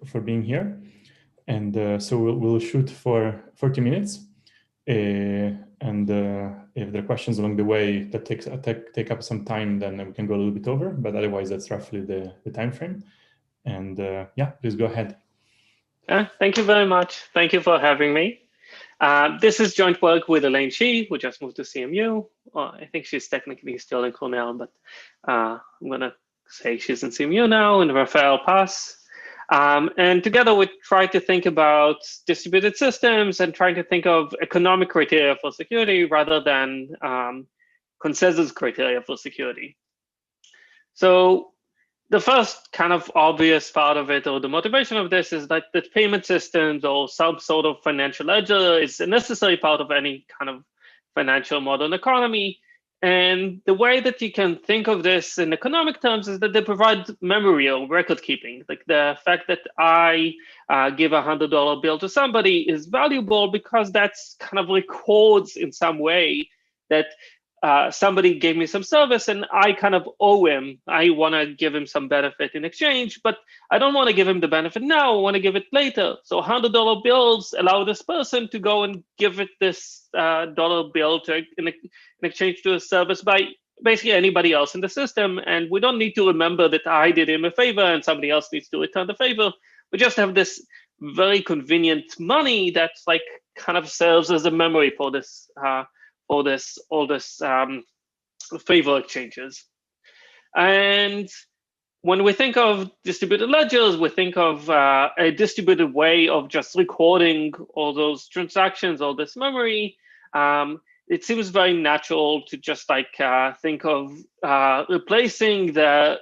for being here. And so we'll shoot for 40 minutes. And if there are questions along the way that take up some time, then we can go a little bit over. But otherwise, that's roughly the time frame. And yeah, please go ahead. Thank you very much. Thank you for having me. This is joint work with Elaine Shi, who just moved to CMU. I think she's technically still in Cornell, but I'm going to say she's in CMU now, and Rafael Paz. And together we try to think about distributed systems and trying to think of economic criteria for security rather than consensus criteria for security. So the first kind of obvious part of it, or the motivation of this, is that the payment systems or some sort of financial ledger is a necessary part of any kind of financial modern economy. And the way that you can think of this in economic terms is that they provide memory or record keeping. Like the fact that I give a $100 bill to somebody is valuable because that's kind of records in some way that somebody gave me some service and I kind of owe him. I want to give him some benefit in exchange, but I don't want to give him the benefit now. I want to give it later. So $100 bills allow this person to go and give it this dollar bill in exchange to a service by basically anybody else in the system. And we don't need to remember that I did him a favor and somebody else needs to return the favor. We just have this very convenient money that's like kind of serves as a memory for this all this favor exchanges. And when we think of distributed ledgers, we think of a distributed way of just recording all those transactions, all this memory. It seems very natural to just like think of replacing the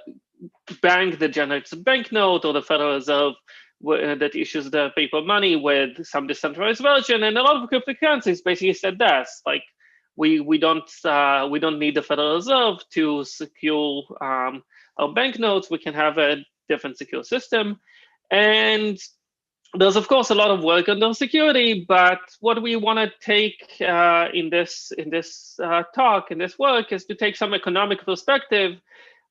bank that generates a banknote or the Federal Reserve that issues the paper money with some decentralized version. And a lot of cryptocurrencies basically said this, like, we don't need the Federal Reserve to secure our banknotes. We can have a different secure system. And there's of course a lot of work under security, but what we want to take in this talk, in this work, is to take some economic perspective,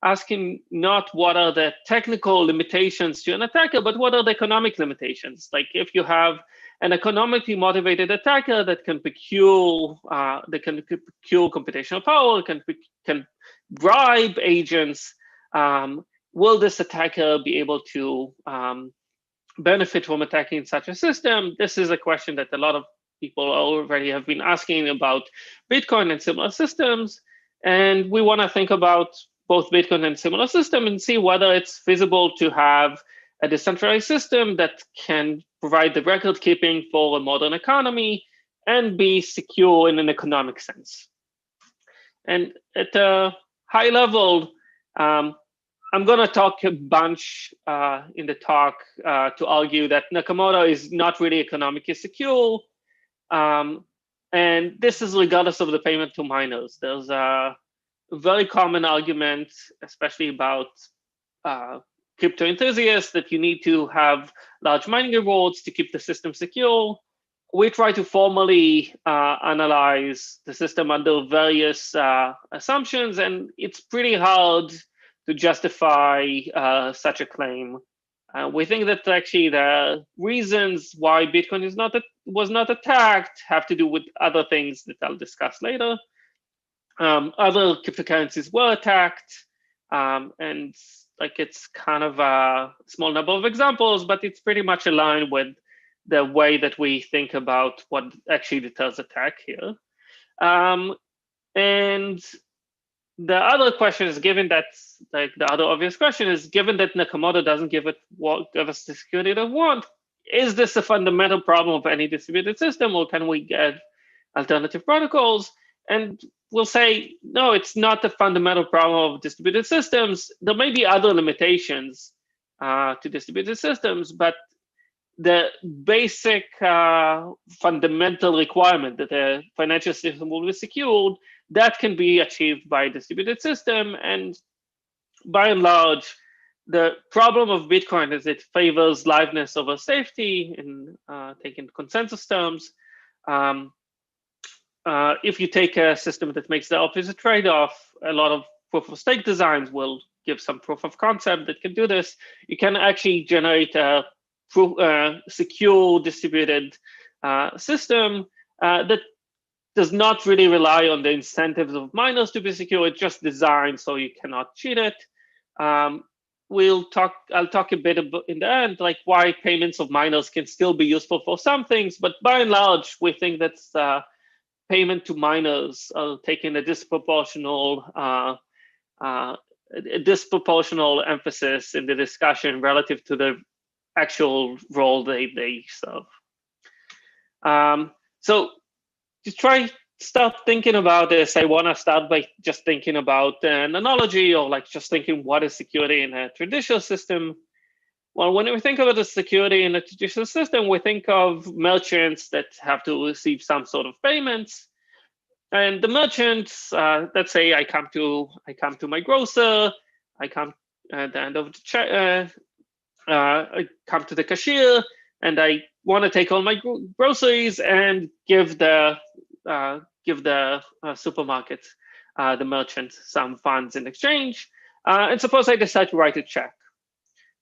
asking not what are the technical limitations to an attacker, but what are the economic limitations. Like if you have an economically motivated attacker that can procure computational power, can bribe agents, will this attacker be able to benefit from attacking such a system? This is a question that a lot of people already have been asking about Bitcoin and similar systems. And we want to think about both Bitcoin and similar system and see whether it's feasible to have a decentralized system that can provide the record keeping for a modern economy and be secure in an economic sense. And at a high level, I'm going to talk a bunch in the talk to argue that Nakamoto is not really economically secure. And this is regardless of the payment to miners. There's a very common argument, especially about crypto enthusiasts, that you need to have large mining rewards to keep the system secure. We try to formally analyze the system under various assumptions, and it's pretty hard to justify such a claim. We think that actually the reasons why Bitcoin was not attacked have to do with other things that I'll discuss later. Other cryptocurrencies were attacked, and like it's kind of a small number of examples, but it's pretty much aligned with the way that we think about what actually deters attack here. And the other question is, given that, like the other obvious question is, given that Nakamoto doesn't give us the security they want, is this a fundamental problem of any distributed system, or can we get alternative protocols? And we'll say, no, it's not the fundamental problem of distributed systems. There may be other limitations to distributed systems, but the basic fundamental requirement that a financial system will be secured, that can be achieved by a distributed system. And by and large, the problem of Bitcoin is it favors liveness over safety in taking consensus terms. If you take a system that makes the opposite trade-off, a lot of proof of stake designs will give some proof of concept that can do this, you can actually generate a secure distributed system that does not really rely on the incentives of miners to be secure. It's just designed so you cannot cheat it. I'll talk a bit about in the end, like why payments of miners can still be useful for some things, but by and large, we think that payment to miners are taking a disproportional emphasis in the discussion relative to the actual role they serve. So to start thinking about this, I want to start by just thinking about an analogy, or like just thinking what is security in a traditional system. Well, when we think about the security in a traditional system, we think of merchants that have to receive some sort of payments. And the merchants, let's say I come to my grocer, I come at the end of the check, I come to the cashier, and I want to take all my groceries and give the supermarket, the merchant, some funds in exchange. And suppose I decide to write a check.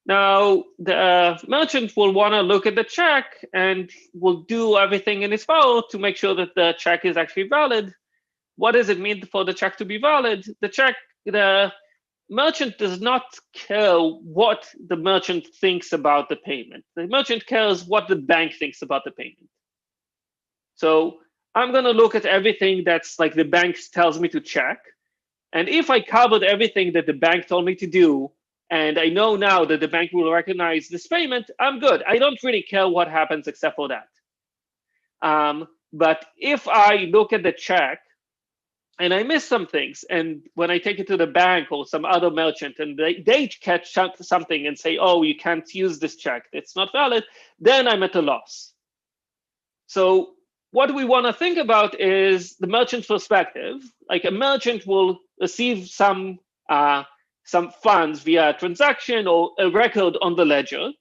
Now, the merchant will want to look at the check and will do everything in his power to make sure that the check is actually valid. What does it mean for the check to be valid? The merchant does not care what the merchant thinks about the payment. The merchant cares what the bank thinks about the payment. So I'm going to look at everything that's like the bank tells me to check. And if I covered everything that the bank told me to do, and I know now that the bank will recognize this payment, I'm good. I don't really care what happens except for that. But if I look at the check and I miss some things, and when I take it to the bank or some other merchant and they catch something and say, oh, you can't use this check, it's not valid, then I'm at a loss. So what we want to think about is the merchant's perspective. Like a merchant will receive some funds via a transaction or a record on the ledger,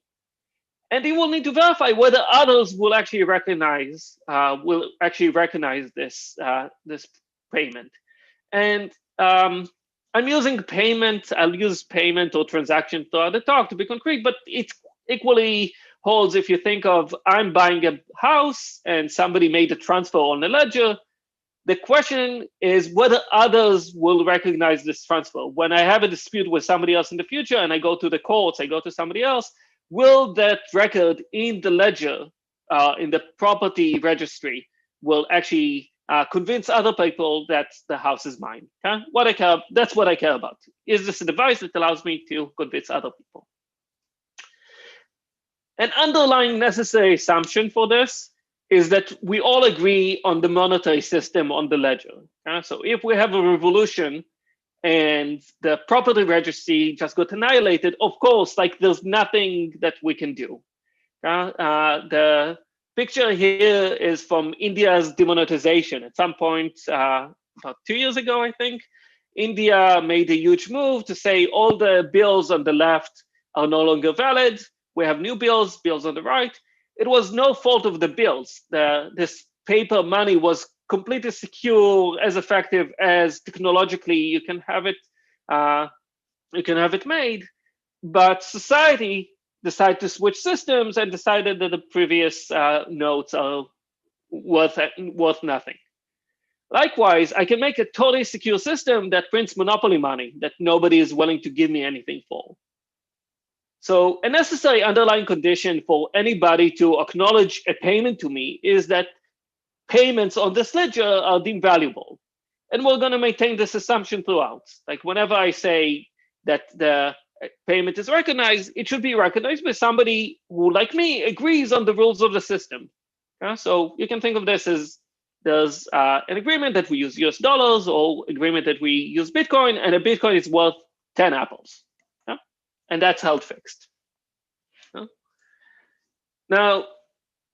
and he will need to verify whether others will actually recognize this payment. And I'm using payment. I'll use payment or transaction throughout the talk to be concrete, but it equally holds if you think of I'm buying a house and somebody made a transfer on the ledger. The question is whether others will recognize this transfer. When I have a dispute with somebody else in the future and I go to the courts, I go to somebody else, will that record in the ledger, in the property registry, will actually convince other people that the house is mine? Okay? That's what I care about. Is this a device that allows me to convince other people? An underlying necessary assumption for this is that we all agree on the monetary system on the ledger. So if we have a revolution and the property registry just got annihilated, of course, like there's nothing that we can do. The picture here is from India's demonetization. At some point, about 2 years ago, I think, India made a huge move to say all the bills on the left are no longer valid. We have new bills on the right. It was no fault of the bills. This paper money was completely secure, as effective as technologically you can have it made. But society decided to switch systems and decided that the previous notes are worth nothing. Likewise, I can make a totally secure system that prints monopoly money that nobody is willing to give me anything for. So a necessary underlying condition for anybody to acknowledge a payment to me is that payments on this ledger are deemed valuable. And we're going to maintain this assumption throughout. Like whenever I say that the payment is recognized, it should be recognized by somebody who, like me, agrees on the rules of the system. So you can think of this as there's an agreement that we use US dollars, or agreement that we use Bitcoin, and a Bitcoin is worth 10 apples. And that's held fixed. Now,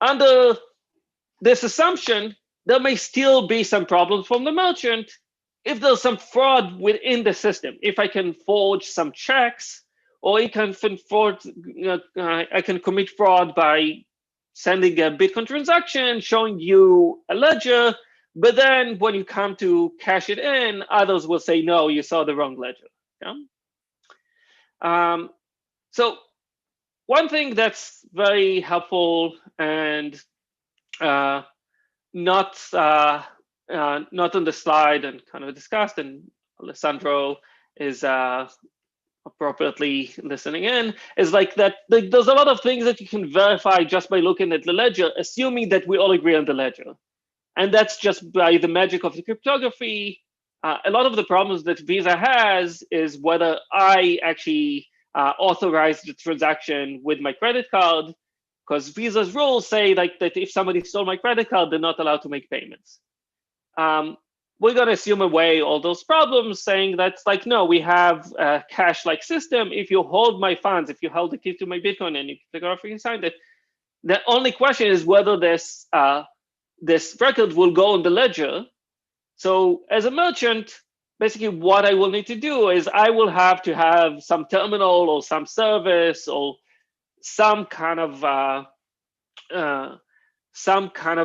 under this assumption, there may still be some problems from the merchant if there's some fraud within the system. If I can forge some checks, or I can commit fraud by sending a Bitcoin transaction, showing you a ledger, but then when you come to cash it in, others will say, no, you saw the wrong ledger. So one thing that's very helpful and not on the slide and kind of discussed, and Alessandro is appropriately listening in, is like that there's a lot of things that you can verify just by looking at the ledger, assuming that we all agree on the ledger. And that's just by the magic of the cryptography. A lot of the problems that Visa has is whether I actually authorize the transaction with my credit card, because Visa's rules say like that if somebody stole my credit card, they're not allowed to make payments. We're going to assume away all those problems, saying that's like, no, we have a cash-like system. If you hold my funds, if you held the key to my Bitcoin and you cryptographically signed it, the only question is whether this record will go on the ledger. So as a merchant, basically what I will need to do is I will have to have some terminal or some service or some kind of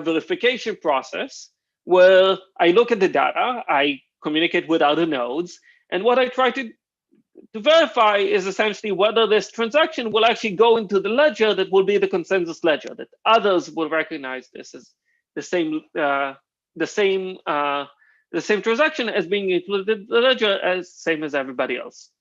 verification process where I look at the data, I communicate with other nodes, and what I try to verify is essentially whether this transaction will actually go into the ledger that will be the consensus ledger, that others will recognize this as the same transaction as being included in the ledger as same as everybody else.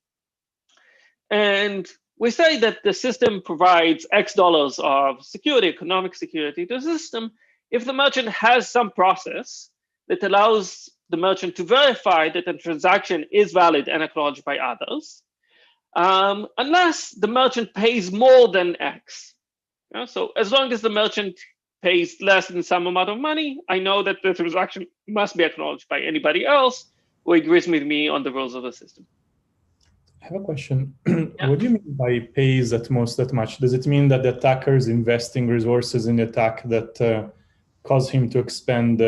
And we say that the system provides X dollars of security, economic security to the system, if the merchant has some process that allows the merchant to verify that the transaction is valid and acknowledged by others, unless the merchant pays more than X. So as long as the merchant pays less than some amount of money, I know that the transaction must be acknowledged by anybody else who agrees with me on the rules of the system. I have a question. Yeah. What do you mean by pays at most that much? Does it mean that the attacker is investing resources in the attack that cause him to expend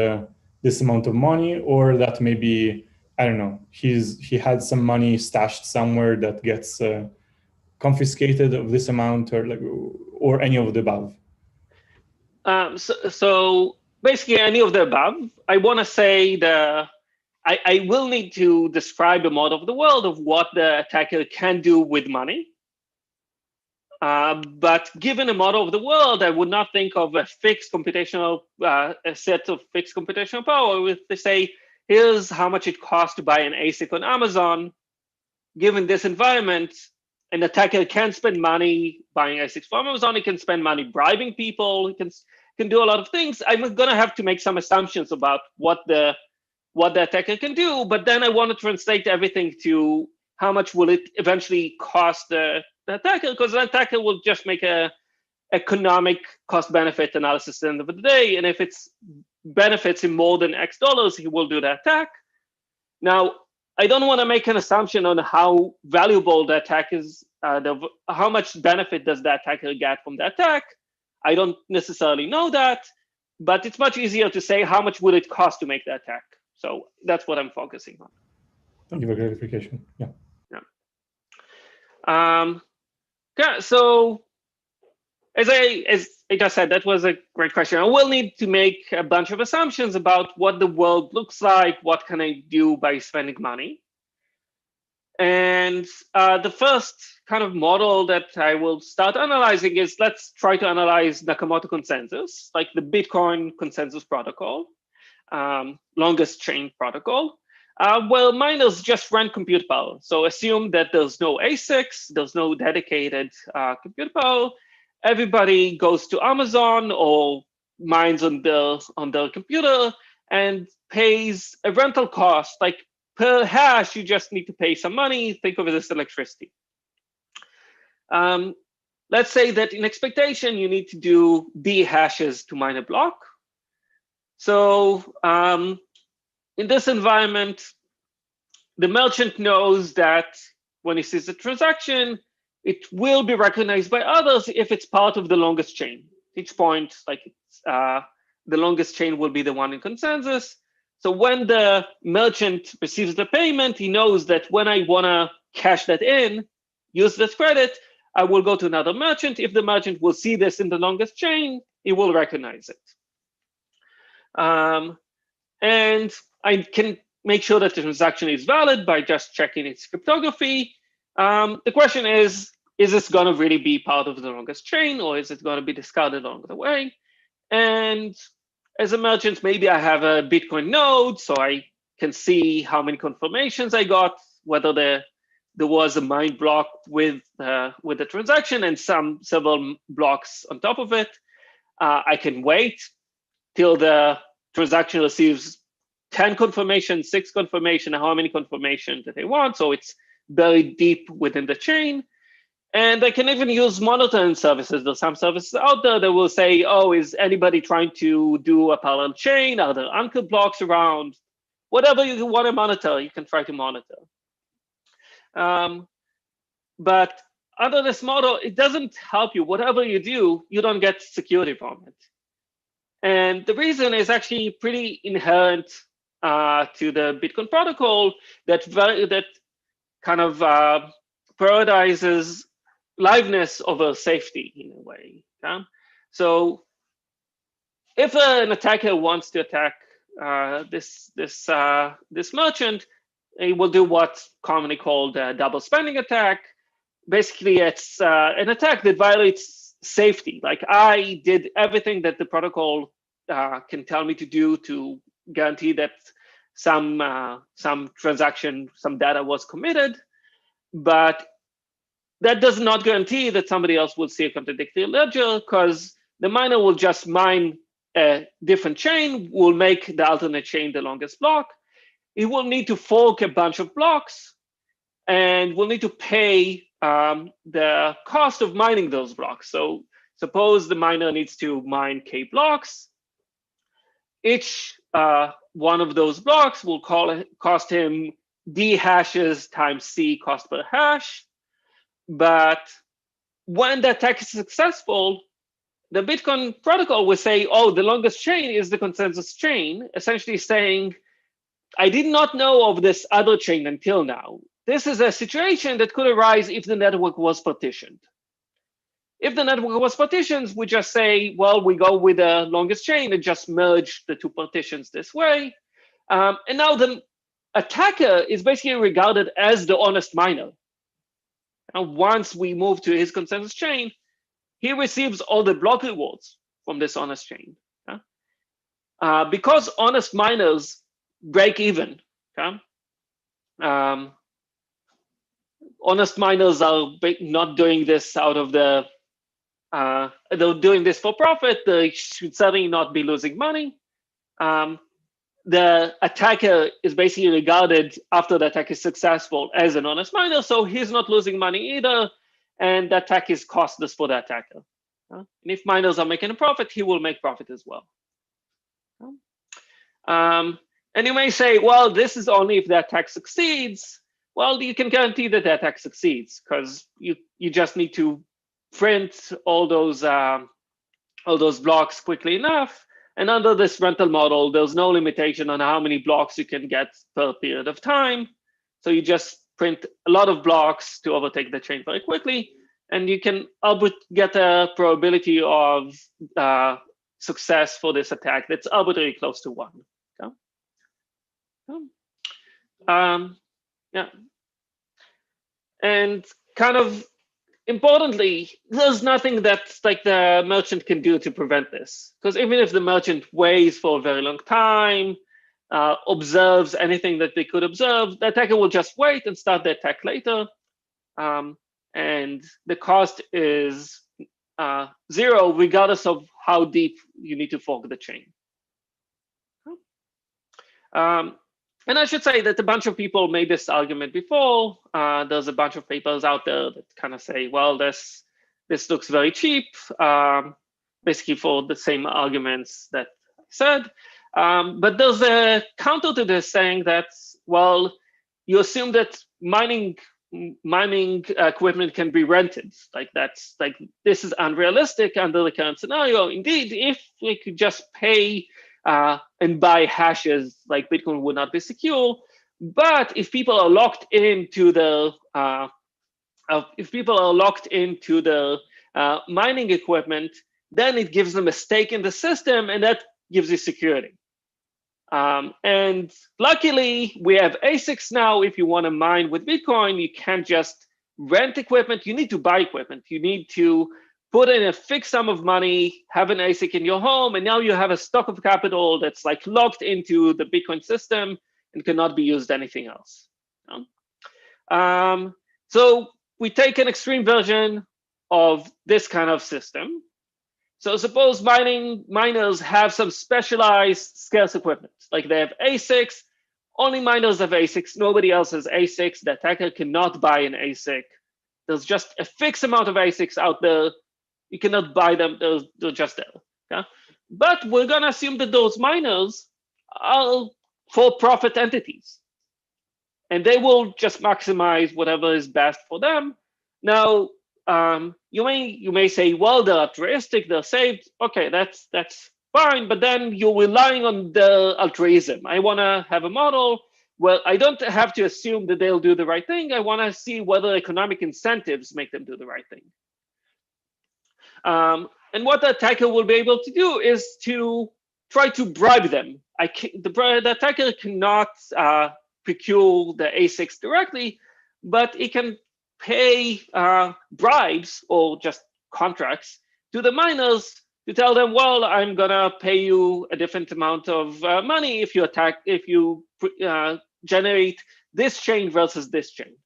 this amount of money, or that maybe, I don't know, he had some money stashed somewhere that gets confiscated of this amount, or any of the above? So basically any of the above. I want to say I will need to describe a model of the world of what the attacker can do with money. But given a model of the world, I would not think of a fixed computational, a set of fixed computational power with to say, here's how much it costs to buy an ASIC on Amazon. Given this environment, an attacker can spend money buying ASICs from Amazon. He can spend money bribing people. He can do a lot of things. I'm going to have to make some assumptions about what the attacker can do, but then I want to translate everything to how much will it eventually cost the attacker, because the attacker will just make a economic cost-benefit analysis at the end of the day, and if it benefits him more than X dollars, he will do the attack. Now, I don't want to make an assumption on how valuable the attack is, how much benefit does the attacker get from the attack. I don't necessarily know that, but it's much easier to say how much would it cost to make the attack. So that's what I'm focusing on. Thank you for clarification. Yeah. Yeah. So as I just said, that was a great question. I will need to make a bunch of assumptions about what the world looks like, what can I do by spending money. And the first kind of model that I will start analyzing is, let's try to analyze Nakamoto consensus, like the Bitcoin consensus protocol, longest chain protocol. Well, miners just rent compute power. So assume that there's no ASICs, there's no dedicated compute power. Everybody goes to Amazon or mines on their computer and pays a rental cost. Like per hash, you just need to pay some money. Think of it as electricity. Let's say that in expectation, you need to do D hashes to mine a block. So in this environment, the merchant knows that when he sees a transaction, it will be recognized by others if it's part of the longest chain. At each point, like the longest chain will be the one in consensus. So when the merchant receives the payment, he knows that when I want to cash that in, use this credit, I will go to another merchant. If the merchant will see this in the longest chain, he will recognize it. And I can make sure that the transaction is valid by just checking its cryptography. The question is this going to really be part of the longest chain, or is it going to be discarded along the way? And as a merchant, maybe I have a Bitcoin node, so I can see how many confirmations I got, whether there was a mine block with the transaction and several blocks on top of it. I can wait till the transaction receives 10 confirmations, 6 confirmation, how many confirmation that they want. So it's buried deep within the chain. And I can even use monitoring services. There's some services out there that will say, oh, is anybody trying to do a parallel chain? Are there anchor blocks around? Whatever you want to monitor, you can try to monitor. But under this model, it doesn't help you. Whatever you do, you don't get security from it. And the reason is actually pretty inherent to the Bitcoin protocol that kind of prioritizes liveness over safety in a way. Okay? So if an attacker wants to attack this merchant, he will do what's commonly called a double spending attack. Basically, it's an attack that violates safety. Like I did everything that the protocol can tell me to do to guarantee that some transaction, some data was committed, but that does not guarantee that somebody else will see a contradictory ledger, because the miner will just mine a different chain, will make the alternate chain the longest block. It will need to fork a bunch of blocks and will need to pay the cost of mining those blocks. So suppose the miner needs to mine K blocks. Each one of those blocks will cost him D hashes times C cost per hash. But when the attack is successful, the Bitcoin protocol will say, oh, the longest chain is the consensus chain, essentially saying, I did not know of this other chain until now. This is a situation that could arise if the network was partitioned. If the network was partitioned, we just say, well, we go with the longest chain and just merge the two partitions this way. And now the attacker is basically regarded as the honest miner. And once we move to his consensus chain, he receives all the block rewards from this honest chain. Because honest miners break even. Honest miners are not doing this out of the, they're doing this for profit. They should certainly not be losing money. The attacker is basically regarded after the attack is successful as an honest miner, so he's not losing money either, and the attack is costless for the attacker. And if miners are making a profit, he will make profit as well. And you may say, well, this is only if the attack succeeds. Well, you can guarantee that the attack succeeds because you just need to print all those blocks quickly enough. And under this rental model, there's no limitation on how many blocks you can get per period of time. So you just print a lot of blocks to overtake the chain very quickly. And you can get a probability of success for this attack that's arbitrarily close to 1. Yeah. And kind of importantly, there's nothing that like the merchant can do to prevent this. Because even if the merchant waits for a very long time, observes anything that they could observe, the attacker will just wait and start the attack later. And the cost is 0, regardless of how deep you need to fork the chain. And I should say that a bunch of people made this argument before. There's a bunch of papers out there that kind of say, well, this looks very cheap, basically for the same arguments that I said. But there's a counter to this saying that, well, you assume that mining equipment can be rented. This is unrealistic under the current scenario. Indeed, if we could just pay and buy hashes, like Bitcoin would not be secure. But if people are locked into the mining equipment, then it gives them a stake in the system, and that gives you security. And luckily, we have ASICS now. If you want to mine with Bitcoin, you can't just rent equipment, you need to buy equipment. You need to put in a fixed sum of money, have an ASIC in your home, and now you have a stock of capital that's like locked into the Bitcoin system and cannot be used anything else. So we take an extreme version of this kind of system. So suppose miners have some specialized scarce equipment, like they have ASICs. Only miners have ASICs. Nobody else has ASICs. The attacker cannot buy an ASIC. There's just a fixed amount of ASICs out there. You cannot buy them. They're just there. Okay? But we're going to assume that those miners are for-profit entities. And they will just maximize whatever is best for them. Now, you may say, well, they're altruistic, they're saved. Okay, that's fine. But then you're relying on the altruism. I want to have a model where I don't have to assume that they'll do the right thing. I want to see whether economic incentives make them do the right thing. And what the attacker will be able to do is to try to bribe them. The attacker cannot procure the ASICs directly, but it can pay bribes or just contracts to the miners to tell them, well, I'm gonna pay you a different amount of money if you generate this chain versus this chain.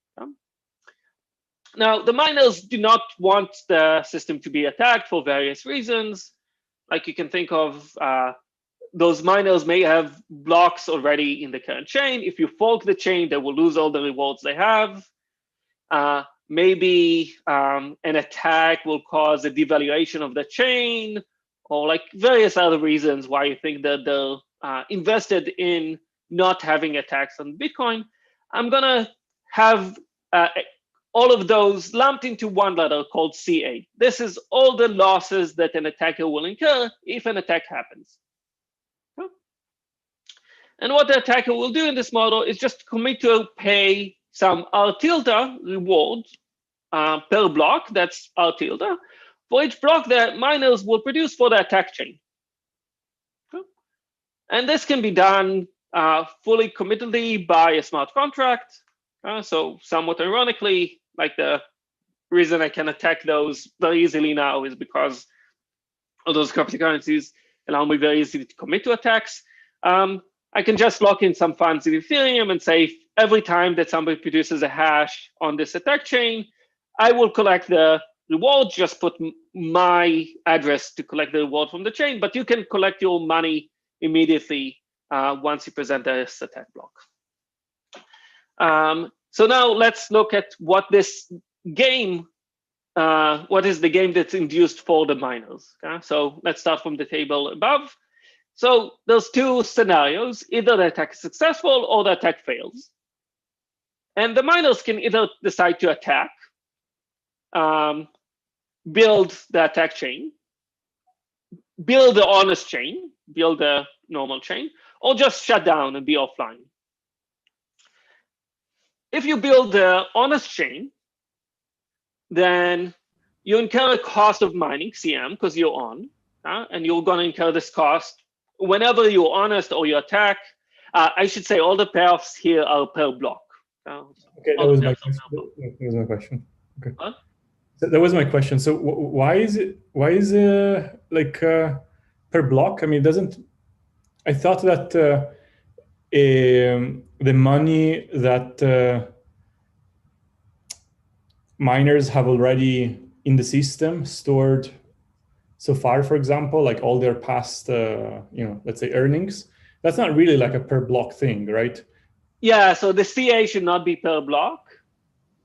Now, the miners do not want the system to be attacked for various reasons. Like you can think of those miners may have blocks already in the current chain. If you fork the chain, they will lose all the rewards they have. Maybe an attack will cause a devaluation of the chain, or like various other reasons why you think that they're invested in not having attacks on Bitcoin. I'm gonna have all of those lumped into one letter called CA. This is all the losses that an attacker will incur if an attack happens. And what the attacker will do in this model is just commit to pay some R tilde reward per block, that's R tilde, for each block that miners will produce for the attack chain. And this can be done fully committedly by a smart contract. So somewhat ironically, like the reason I can attack those very easily now is because of those cryptocurrencies allow me very easily to commit to attacks. I can just lock in some funds in Ethereum and say every time that somebody produces a hash on this attack chain, I will collect the reward, just put my address to collect the reward from the chain, but you can collect your money immediately once you present this attack block. So now let's look at what this game, what is the game that's induced for the miners. Okay? So let's start from the table above. So there's two scenarios, either the attack is successful or the attack fails. And the miners can either decide to attack, build the attack chain, build the honest chain, build the normal chain, or just shut down and be offline. If you build the honest chain, then you incur a cost of mining, CM, because you're on, and you're going to incur this cost whenever you're honest or you attack. I should say all the payoffs here are per block. Okay, that was my question. Okay. What? So that was my question. So why is it like per block? I mean, I thought that the money that miners have already in the system stored so far, for example, like all their past, let's say earnings, that's not really like a per block thing, right? Yeah, so the CA should not be per block.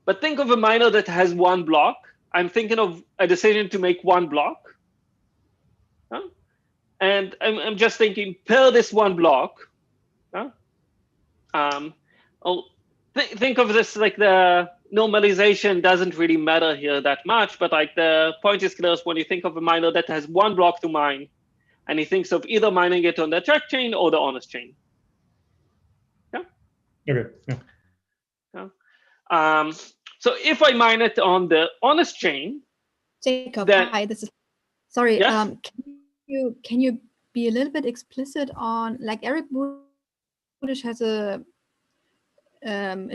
But think of a miner that has one block. I'm thinking of a decision to make one block. And I'm just thinking per this one block. Think of this like the normalization doesn't really matter here that much, but like the point is clear when you think of a miner that has one block to mine, and he thinks of either mining it on the attack chain or the honest chain. Yeah. Okay. Yeah. So if I mine it on the honest chain, Jacob, then, hi. This is sorry. Yes? Can you be a little bit explicit on, like Eric Budish has a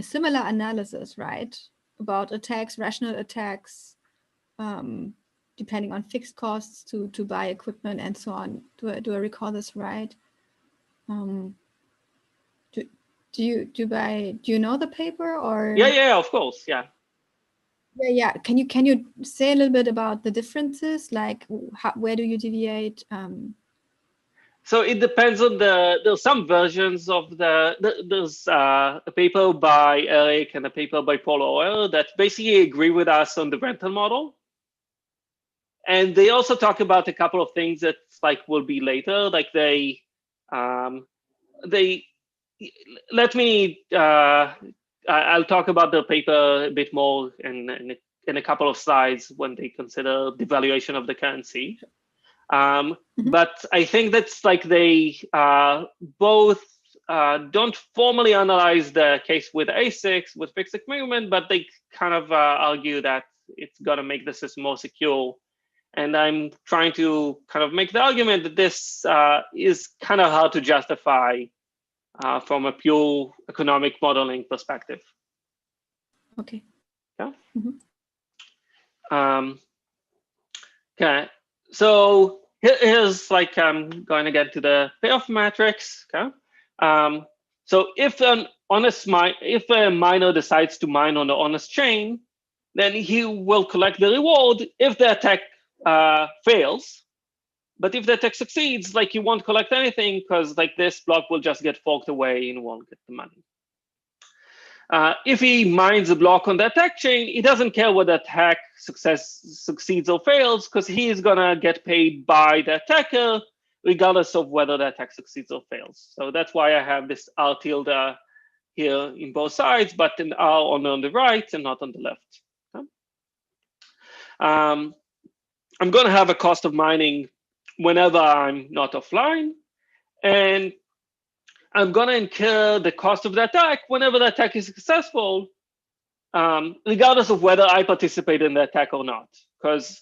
similar analysis, right? about attacks, rational attacks, depending on fixed costs to buy equipment and so on. Do I recall this right? Do you know the paper or? Yeah, of course, yeah. Yeah. Can you say a little bit about the differences? Like, where do you deviate? So it depends on there's some versions of there's a paper by Eric and a paper by Paul Oyer that basically agree with us on the rental model. And they also talk about a couple of things that like will be later, like they let me I'll talk about the paper a bit more in a couple of slides when they consider the valuation of the currency. But I think that's like they both don't formally analyze the case with ASICS, with fixed agreement, but they kind of argue that it's going to make the system more secure. And I'm trying to kind of make the argument that this is kind of hard to justify from a pure economic modeling perspective. Okay. Yeah. Okay. So here's like I'm going to get to the payoff matrix. Okay. So if a miner decides to mine on the honest chain, then he will collect the reward if the attack fails. But if the attack succeeds, like he won't collect anything because like this block will just get forked away and won't get the money. If he mines a block on the attack chain, he doesn't care whether the attack succeeds or fails because he is gonna get paid by the attacker regardless of whether the attack succeeds or fails. So that's why I have this R tilde here in both sides, but an R on the right and not on the left. Okay? I'm gonna have a cost of mining whenever I'm not offline, and I'm going to incur the cost of the attack whenever the attack is successful, regardless of whether I participate in the attack or not. Because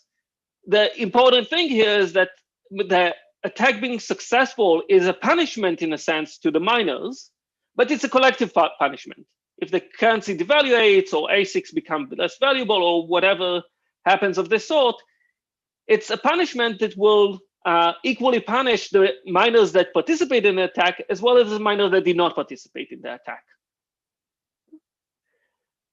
the important thing here is that the attack being successful is a punishment in a sense to the miners, but it's a collective punishment. If the currency devaluates or ASICs become less valuable or whatever happens of this sort, it's a punishment that will equally punish the miners that participate in the attack as well as the miners that did not participate in the attack.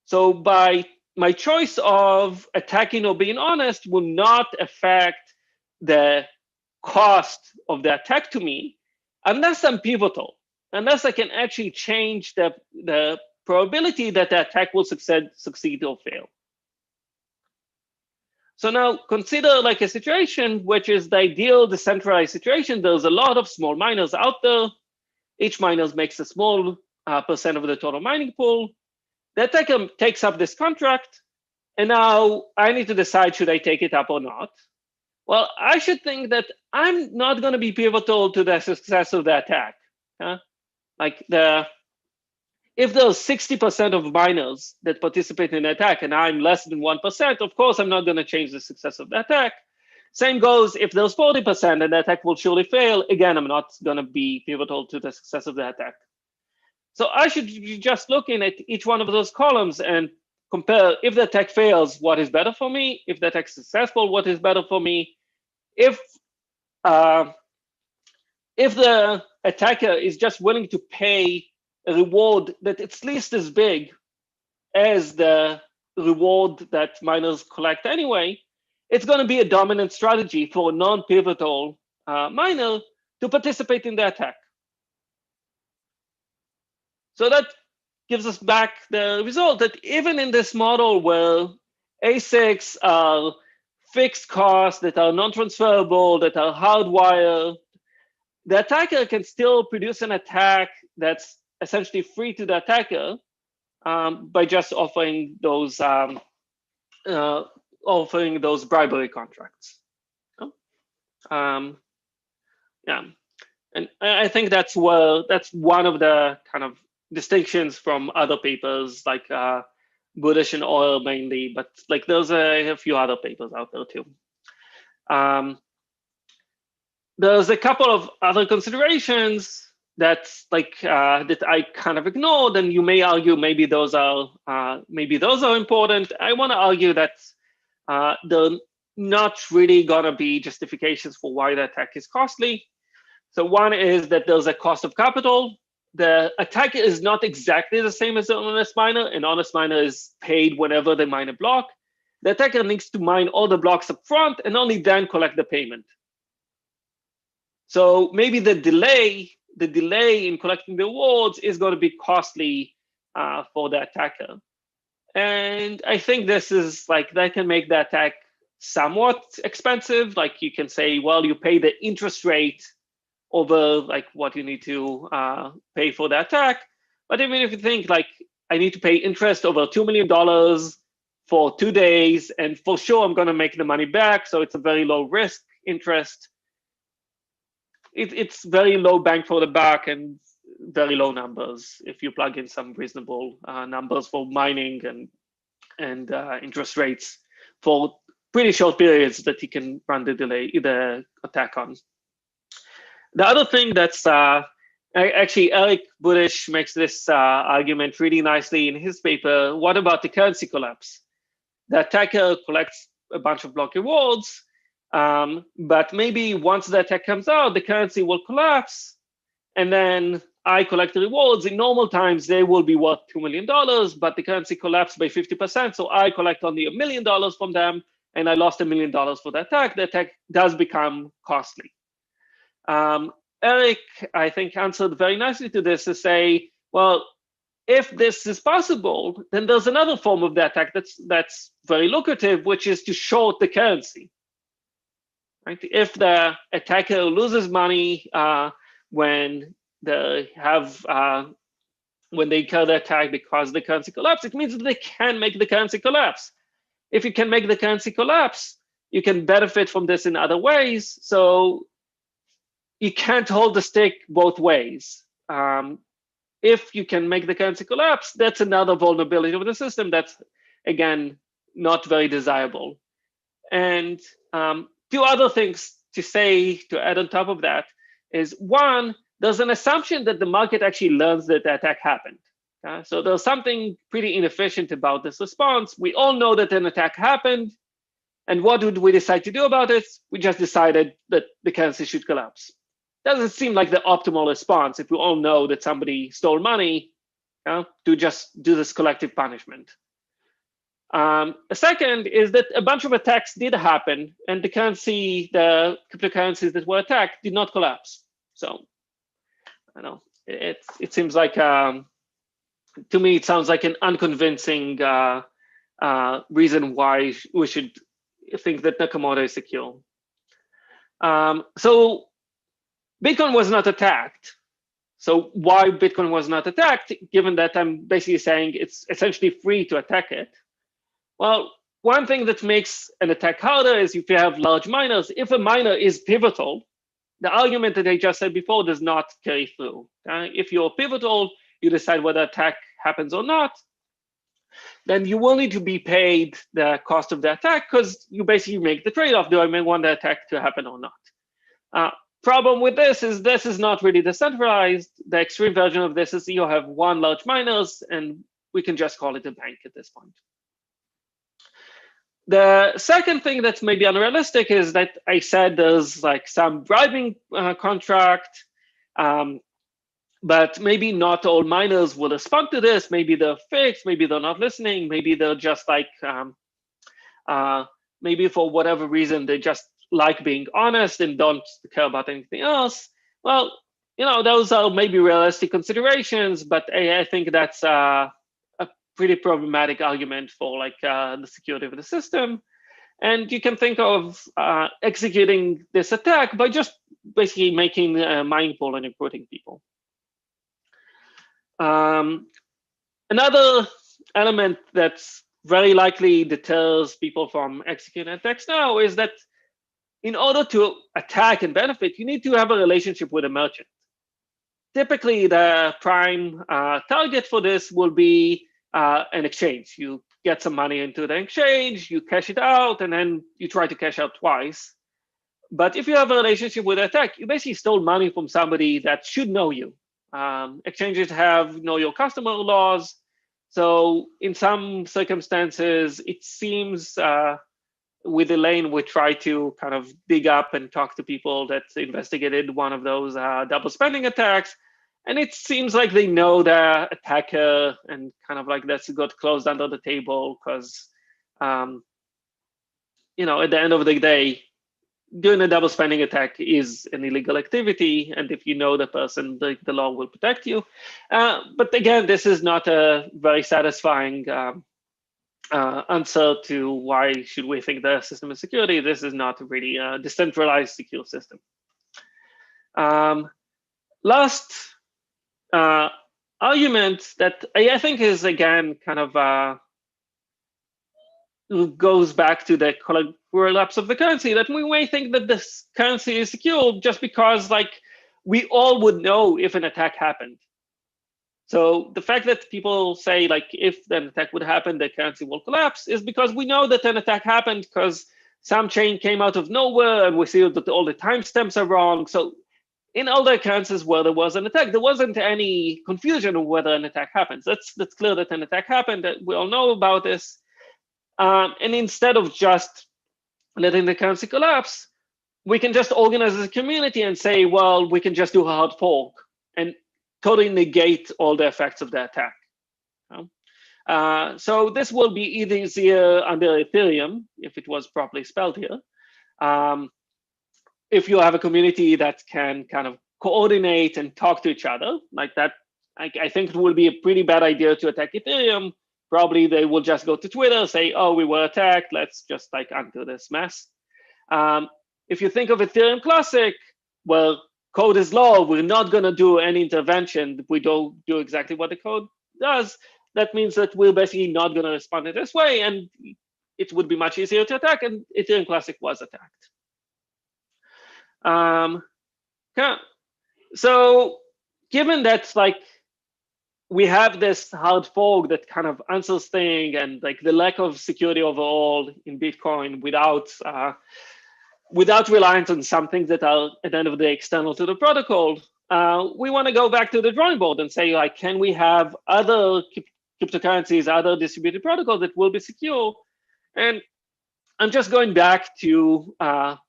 So by my choice of attacking or being honest will not affect the cost of the attack to me unless I'm pivotal, unless I can actually change the probability that the attack will succeed or fail. So now consider like a situation which is the ideal decentralized situation. There's a lot of small miners out there. Each miner makes a small percent of the total mining pool. The attacker takes up this contract, and now I need to decide should I take it up or not. Well, I should think that I'm not going to be pivotal to the success of the attack. Like if there's 60% of miners that participate in the attack and I'm less than 1%, of course, I'm not going to change the success of the attack. Same goes if there's 40% and the attack will surely fail. Again, I'm not going to be pivotal to the success of the attack. So I should be just looking at each one of those columns and compare if the attack fails, what is better for me? If the attack is successful, what is better for me? If the attacker is just willing to pay a reward that it's least as big as the reward that miners collect anyway, it's going to be a dominant strategy for a non-pivotal miner to participate in the attack. So that gives us back the result that even in this model where ASICs are fixed costs that are non-transferable, that are hardwired, the attacker can still produce an attack that's essentially free to the attacker by just offering those bribery contracts. Yeah, and I think that's one of the kind of distinctions from other papers like Budish and Oil mainly, but like there's a few other papers out there too. There's a couple of other considerations that's like that I kind of ignored, and you may argue maybe those are important. I want to argue that they're not really gonna be justifications for why the attack is costly. So one is that there's a cost of capital. The attack is not exactly the same as an honest miner. An honest miner is paid whenever they mine a block. The attacker needs to mine all the blocks up front and only then collect the payment. So maybe the delay in collecting the rewards is going to be costly for the attacker. And I think this is like, that can make the attack somewhat expensive. Like you can say, well, you pay the interest rate over like what you need to pay for the attack. But even if you think like, I need to pay interest over $2 million for 2 days, and for sure I'm going to make the money back, so it's a very low risk interest. It's very low bang for the buck and very low numbers if you plug in some reasonable numbers for mining and interest rates for pretty short periods that you can run the attack on. The other thing that's actually Eric Budish makes this argument really nicely in his paper. What about the currency collapse? The attacker collects a bunch of block rewards, but maybe once the attack comes out, the currency will collapse, and then I collect the rewards. In normal times, they will be worth $2 million, but the currency collapsed by 50%, so I collect only $1 million from them, and I lost $1 million for the attack. The attack does become costly. Eric, I think, answered very nicely to this to say, well, if this is possible, then there's another form of the attack that's very lucrative, which is to short the currency. Right? If the attacker loses money when they incur the attack because the currency collapse, it means that they can make the currency collapse. If you can make the currency collapse, you can benefit from this in other ways. So you can't hold the stick both ways. If you can make the currency collapse, that's another vulnerability of the system that's, again, not very desirable. And two other things to add on top of that is, one, there's an assumption that the market actually learns that the attack happened. So there's something pretty inefficient about this response. We all know that an attack happened. And what did we decide to do about it? We just decided that the currency should collapse. Doesn't seem like the optimal response if we all know that somebody stole money, to just do this collective punishment. A second is that a bunch of attacks did happen, and the cryptocurrencies that were attacked did not collapse. So, I know it seems like to me it sounds like an unconvincing reason why we should think that Nakamoto is secure. So Bitcoin was not attacked. So why Bitcoin was not attacked, given that I'm basically saying it's essentially free to attack it? Well, one thing that makes an attack harder is if you have large miners. If a miner is pivotal, the argument that I just said before does not carry through. If you're pivotal, you decide whether attack happens or not, then you will need to be paid the cost of the attack because you basically make the trade-off. Do I want the attack to happen or not? Problem with this is not really decentralized. The extreme version of this is you have one large miners, and we can just call it a bank at this point. The second thing that's maybe unrealistic is that I said there's like some bribing contract, but maybe not all miners will respond to this. Maybe they're fixed, maybe they're not listening, maybe they're just like, maybe for whatever reason, they just like being honest and don't care about anything else. Well, those are maybe realistic considerations, but I think that's a pretty problematic argument for like the security of the system. And you can think of executing this attack by just basically making a mining pool and recruiting people. Another element that's very likely deters people from executing attacks now is that in order to attack and benefit, you need to have a relationship with a merchant. Typically, the prime target for this will be an exchange. You get some money into the exchange, you cash it out, and then you try to cash out twice. But if you have a relationship with an attack, you basically stole money from somebody that should know you. Exchanges have know your customer laws. So in some circumstances, it seems with Elaine, we try to kind of dig up and talk to people that investigated one of those double spending attacks. And it seems like they know the attacker and kind of like that's got closed under the table because, you know, at the end of the day, doing a double spending attack is an illegal activity. And if you know the person, the law will protect you. But again, this is not a very satisfying answer to why should we think the system is security. This is not really a decentralized secure system. Last argument that I think is again kind of goes back to the collapse of the currency, that we may think that this currency is secure just because like we all would know if an attack happened. So the fact that people say like if an attack would happen, the currency will collapse is because we know that an attack happened because some chain came out of nowhere and we see that all the timestamps are wrong. So in all the occurrences where there was an attack, there wasn't any confusion of whether an attack happens. That's clear that an attack happened, that we all know about this. And instead of just letting the currency collapse, we can just organize as a community and say, well, we can just do a hard fork and totally negate all the effects of the attack. So this will be easier under Ethereum if it was properly spelled here. If you have a community that can kind of coordinate and talk to each other like that, I think it will be a pretty bad idea to attack Ethereum. Probably they will just go to Twitter, say, oh, we were attacked. Let's just like undo this mess. If you think of Ethereum Classic, well, code is law. We're not going to do any intervention. We don't do exactly what the code does. That means that we're basically not going to respond in this way. And it would be much easier to attack. And Ethereum Classic was attacked. So given that like we have this hard fork that kind of answers things and like the lack of security overall in Bitcoin without reliance on some things that are at the end of the day external to the protocol, we want to go back to the drawing board and say like, can we have other cryptocurrencies, other distributed protocols that will be secure? And I'm just going back to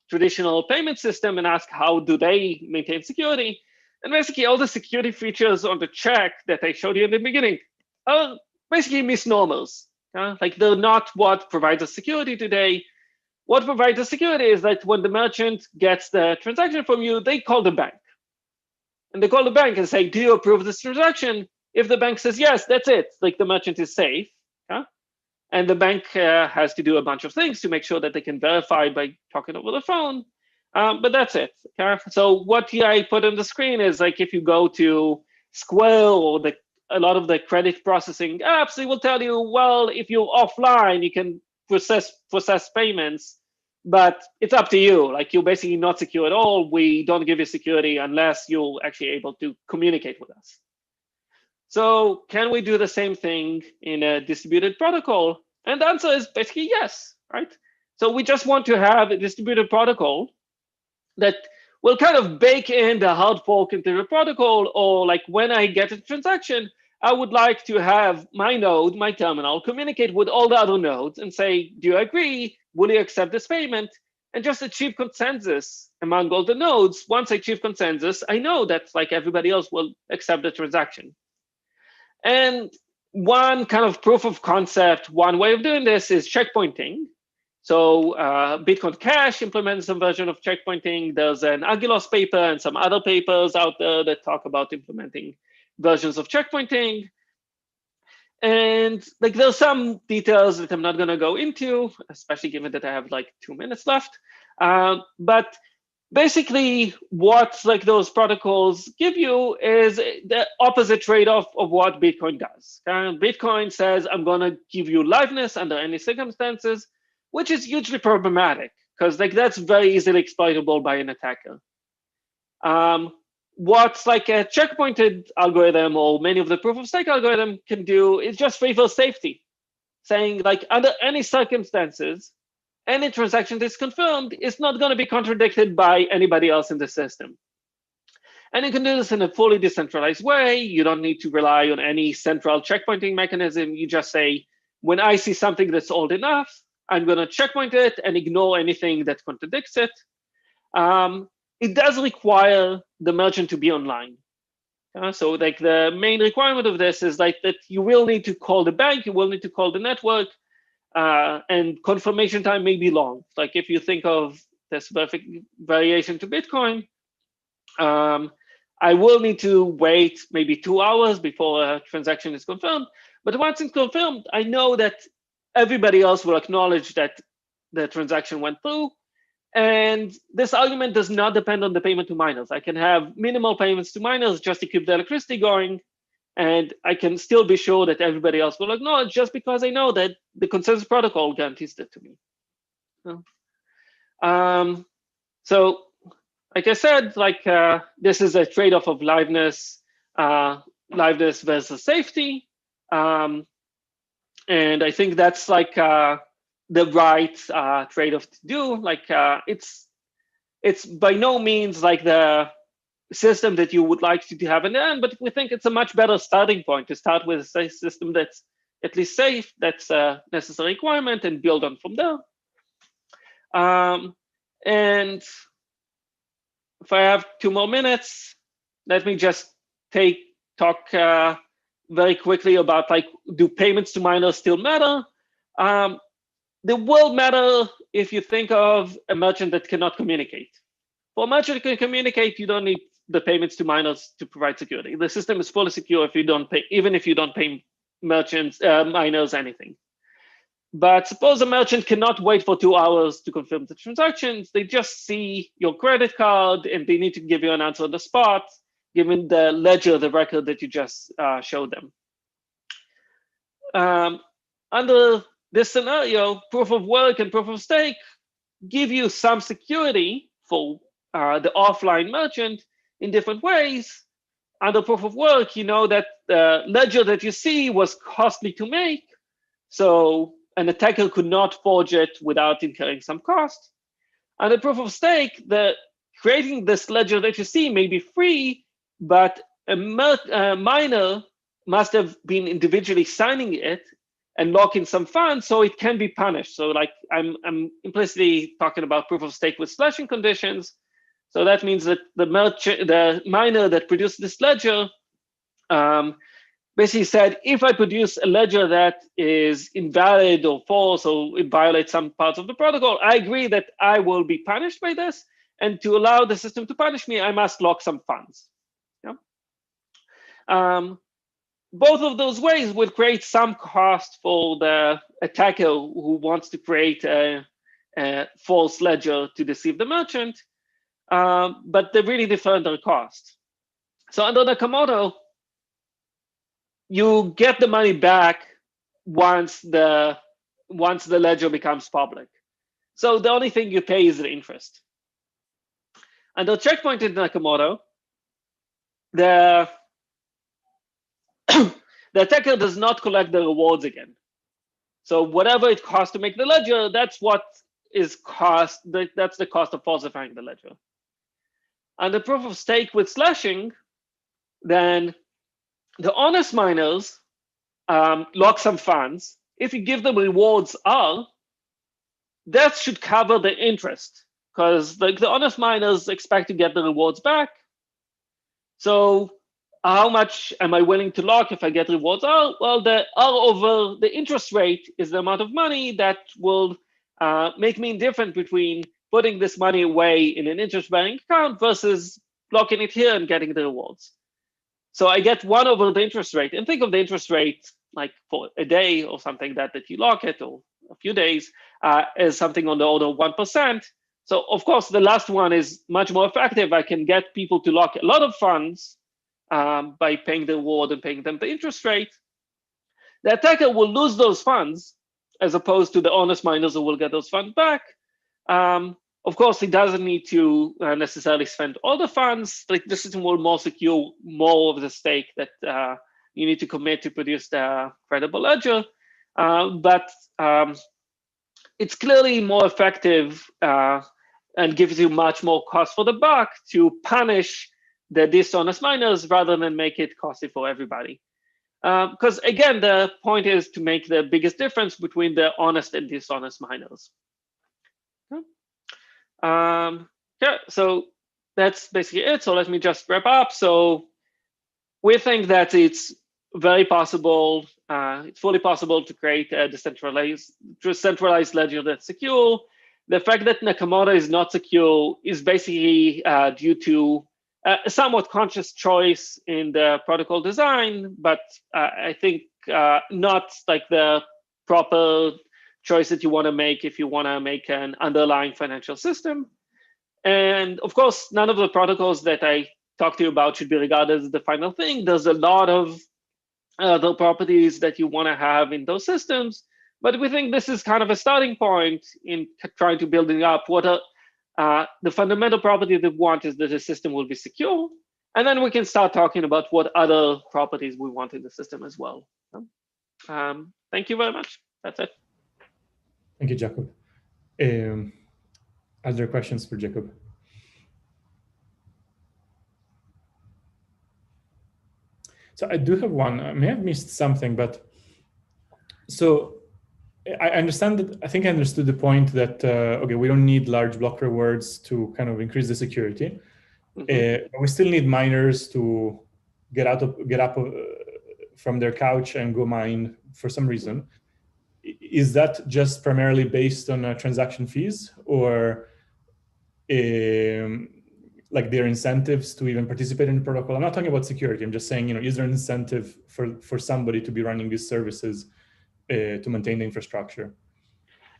traditional payment system and ask how do they maintain security? And basically all the security features on the check that I showed you in the beginning are basically misnomers. Like they're not what provides us security today. What provides us security is that when the merchant gets the transaction from you, they call the bank. And they call the bank and say, do you approve this transaction? If the bank says yes, that's it. Like the merchant is safe. And the bank has to do a bunch of things to make sure that they can verify by talking over the phone. But that's it. So what I put on the screen is like if you go to Square or a lot of the credit processing apps, they will tell you, well, if you're offline, you can process payments, but it's up to you. Like you're basically not secure at all. We don't give you security unless you're actually able to communicate with us. So can we do the same thing in a distributed protocol? And the answer is basically yes, right? So we just want to have a distributed protocol that will kind of bake in the hard fork into the protocol, or like when I get a transaction, I would like to have my node, my terminal, communicate with all the other nodes and say, do you agree? Will you accept this payment? And just achieve consensus among all the nodes. Once I achieve consensus, I know that like everybody else will accept the transaction. And one kind of proof of concept, one way of doing this is checkpointing. So Bitcoin Cash implements some version of checkpointing. There's an Aguilos paper and some other papers out there that talk about implementing versions of checkpointing. And like there's some details that I'm not going to go into, especially given that I have like 2 minutes left. But basically, what like those protocols give you is the opposite trade-off of what Bitcoin does. Bitcoin says, I'm going to give you liveness under any circumstances, which is hugely problematic because like that's very easily exploitable by an attacker. What's like a checkpointed algorithm or many of the proof of stake algorithm can do is just favor safety, saying like under any circumstances, any transaction that's confirmed is not going to be contradicted by anybody else in the system. And you can do this in a fully decentralized way. You don't need to rely on any central checkpointing mechanism. You just say, when I see something that's old enough, I'm going to checkpoint it and ignore anything that contradicts it. It does require the merchant to be online. So like the main requirement of this is like that you will need to call the bank, you will need to call the network, and confirmation time may be long. Like if you think of this perfect variation to Bitcoin, I will need to wait maybe 2 hours before a transaction is confirmed. But once it's confirmed, I know that everybody else will acknowledge that the transaction went through. And this argument does not depend on the payment to miners. I can have minimal payments to miners just to keep the electricity going. And I can still be sure that everybody else will acknowledge just because I know that the consensus protocol guarantees that to me. So like I said, like this is a trade-off of liveness versus safety. And I think that's like the right trade-off to do. Like it's by no means like the system that you would like to have in the end, but we think it's a much better starting point to start with a system that's at least safe, that's a necessary requirement, and build on from there. And if I have 2 more minutes, let me just talk very quickly about like, do payments to miners still matter? They will matter if you think of a merchant that cannot communicate. For a merchant that can communicate, you don't need the payments to miners to provide security. The system is fully secure if you don't pay, even if you don't pay miners anything. But suppose a merchant cannot wait for 2 hours to confirm the transactions. They just see your credit card and they need to give you an answer on the spot, given the ledger, the record that you just showed them. Under this scenario, proof of work and proof of stake give you some security for the offline merchant in different ways. Under proof of work, you know that the ledger that you see was costly to make. So an attacker could not forge it without incurring some cost. Under proof of stake, creating this ledger that you see may be free, but a miner must have been individually signing it and lock in some funds, so it can be punished. So like I'm implicitly talking about proof of stake with slashing conditions. So that means that the miner that produced this ledger basically said, if I produce a ledger that is invalid or false or it violates some parts of the protocol, I agree that I will be punished by this. And to allow the system to punish me, I must lock some funds. Yeah? Both of those ways will create some cost for the attacker who wants to create a false ledger to deceive the merchant, but they really differ in their cost. So under Nakamoto, you get the money back once the ledger becomes public. So the only thing you pay is the interest. Under checkpoint in Nakamoto, the attacker does not collect the rewards again. So whatever it costs to make the ledger, that's what is cost. That's the cost of falsifying the ledger. And the proof of stake with slashing, then the honest miners lock some funds. If you give them rewards R, that should cover the interest, because the honest miners expect to get the rewards back. So how much am I willing to lock if I get rewards R? Well, the R over the interest rate is the amount of money that will make me indifferent between putting this money away in an interest-bearing account versus locking it here and getting the rewards. So I get 1 over the interest rate. And think of the interest rate like for a day or something that you lock it, or a few days, as something on the order of 1%. So of course, the last one is much more effective. I can get people to lock a lot of funds by paying the reward and paying them the interest rate. The attacker will lose those funds as opposed to the honest miners who will get those funds back. Of course, he doesn't need to necessarily spend all the funds. Like the system will more secure more of the stake that you need to commit to produce the credible ledger. But it's clearly more effective and gives you much more cost for the buck to punish the dishonest miners rather than make it costly for everybody. Because again, the point is to make the biggest difference between the honest and dishonest miners. Yeah, so that's basically it. So let me just wrap up. So we think that it's very possible, it's fully possible to create a decentralized ledger that's secure. The fact that Nakamoto is not secure is basically due to a somewhat conscious choice in the protocol design, but I think not like the proper choice that you want to make if you want to make an underlying financial system. And of course, none of the protocols that I talked to you about should be regarded as the final thing. There's a lot of other properties that you want to have in those systems, but we think this is kind of a starting point in trying to building up what the fundamental property that we want is that the system will be secure, and then we can start talking about what other properties we want in the system as well. Thank you very much. That's it. Thank you, Jacob. Are there questions for Jacob? So I do have one. I may have missed something, but so I understand that. I think I understood the point that okay, we don't need large block rewards to kind of increase the security. But we still need miners to get up from their couch and go mine for some reason. Is that just primarily based on transaction fees, or like their incentives to even participate in the protocol? I'm not talking about security. I'm just saying, is there an incentive for somebody to be running these services to maintain the infrastructure?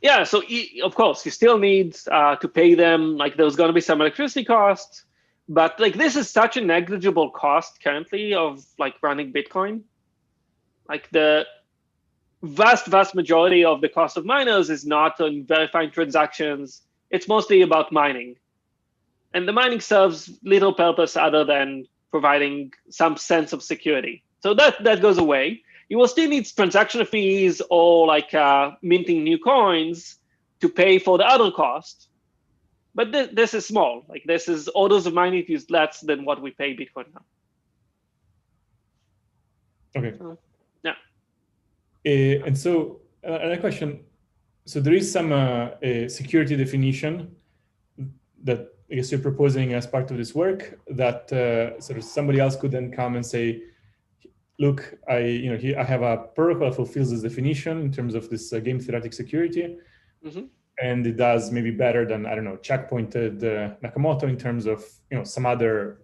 Yeah, so of course, you still need to pay them. Like there's going to be some electricity costs, but like this is such a negligible cost currently of like running Bitcoin. Like the vast majority of the cost of miners is not on verifying transactions. It's mostly about mining. And the mining serves little purpose other than providing some sense of security. So that goes away. You will still need transaction fees or like minting new coins to pay for the other cost. But this is small. Like this is orders of magnitude less than what we pay Bitcoin now. Okay. Yeah. And so another question. So there is some security definition that I guess you're proposing as part of this work that sort of somebody else could then come and say, look, I have a protocol that fulfills this definition in terms of this game theoretic security. And it does maybe better than, I don't know, checkpointed Nakamoto in terms of, some other,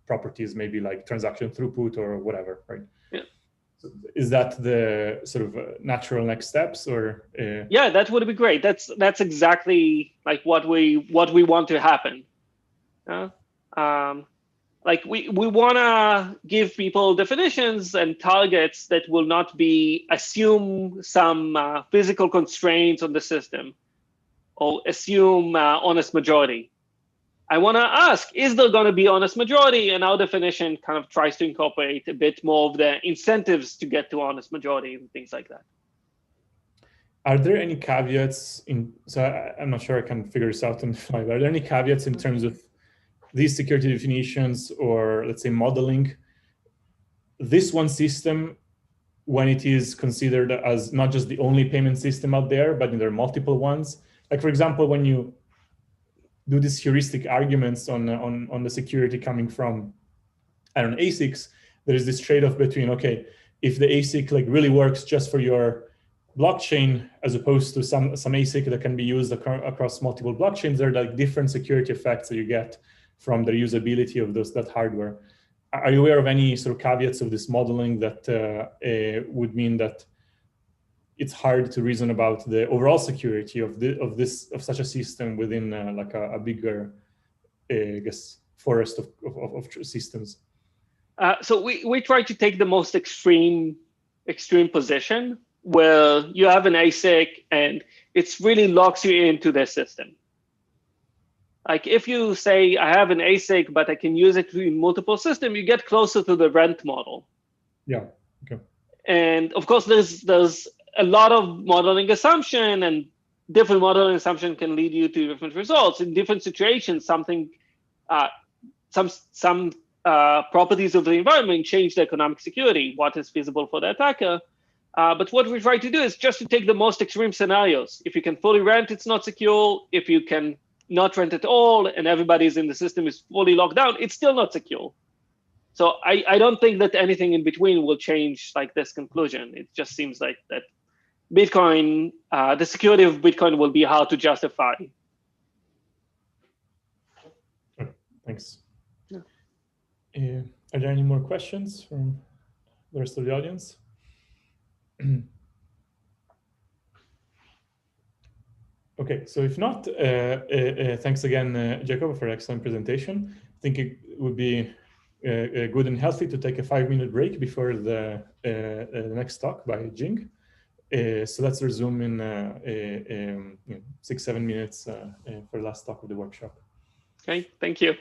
properties, maybe like transaction throughput or whatever, right? Yeah. So is that the sort of natural next steps, or? Yeah, that would be great. That's exactly like what we want to happen. Like we want to give people definitions and targets that will not assume some physical constraints on the system or assume honest majority. I want to ask, is there going to be honest majority? And our definition kind of tries to incorporate a bit more of the incentives to get to honest majority and things like that. Are there any caveats I'm not sure I can figure this out on the fly, but are there any caveats in terms of these security definitions, or let's say modeling this one system when it is considered as not just the only payment system out there, but there are multiple ones? Like, for example, when you do these heuristic arguments on the security coming from, I don't know, ASICS, there is this trade-off between, okay, if the ASIC like really works just for your blockchain, as opposed to some ASIC that can be used across multiple blockchains, there are like different security effects that you get from the usability of that hardware. Are you aware of any sort of caveats of this modeling that would mean that it's hard to reason about the overall security of such a system within like a bigger, I guess, forest of systems? So we try to take the most extreme position where you have an ASIC and it's really locks you into the system. Like if you say, I have an ASIC, but I can use it in multiple systems, you get closer to the rent model. Yeah, okay. And of course, there's a lot of modeling assumption, and different modeling assumption can lead you to different results. In different situations, some properties of the environment change the economic security, what is feasible for the attacker. But what we try to do is just to take the most extreme scenarios. If you can fully rent, it's not secure. If you can not rent at all and everybody's in the system is fully locked down, it's still not secure. So I don't think that anything in between will change like this conclusion. It just seems like that Bitcoin, the security of Bitcoin will be hard to justify. Thanks. Yeah. Are there any more questions from the rest of the audience? Okay, so if not, thanks again, Jacob, for an excellent presentation. I think it would be good and healthy to take a 5-minute break before the next talk by Jing. So let's resume in 6-7 minutes for the last talk of the workshop. Okay, thank you.